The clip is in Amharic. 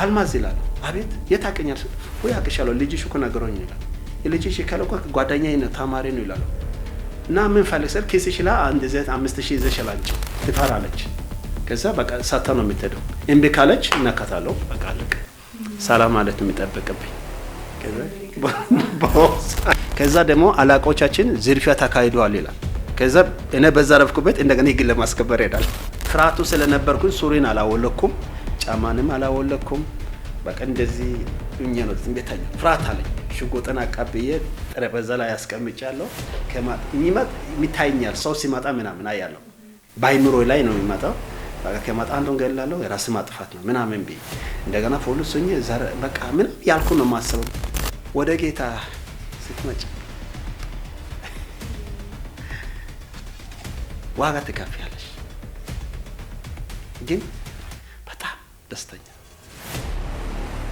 አልማዝ ይላል። አቤት የት አቀኛል? ወይ አቀሻለሁ ልጅሽ እኮ ነገሮኝ ይላል። ልጅሽ ከለቆ ጓደኛዬ ነው ተማሪ ነው ይላል። እና ምን ፈልሰል ኪስሽ ላይ አንድ ዘይት 5000 ይዘሽላንቺ ትፈራለች። ከዛ በቃ ሳታ ነው የምትሄደው። እምቢ ካለች እናካታለሁ። በቃ አለቀ። ሰላም ማለት ነው የሚጠበቅብኝ። ከዛ ደግሞ አላቆቻችን ዝርፊያ ተካሂዷል ይላል። ከዛ እኔ በዛ ረፍኩበት እንደገና ህግ ለማስከበር ሄዳል። ፍራቱ ስለነበርኩኝ ሱሪን አላወለኩም፣ ጫማንም አላወለኩም። በቃ እንደዚህ ዱኛ ነው ትንበታኝ። ፍራት አለኝ። ሽጉጥን አቃብዬ ጠረጴዛ ላይ ያስቀምጫለሁ። የሚታየኛል ሰው ሲመጣ ምናምን አያለሁ። ባይምሮ ላይ ነው የሚመጣው። በቃ ከመጣ አንዱን ገላለሁ። የራስ ማጥፋት ነው ምናምን ቢ እንደገና ፖሊስ ሆኜ በቃ ምን ያልኩ ነው ማሰብ። ወደ ጌታ ስትመጪ ዋጋ ትከፍያለሽ። ግን በጣም ደስተኛ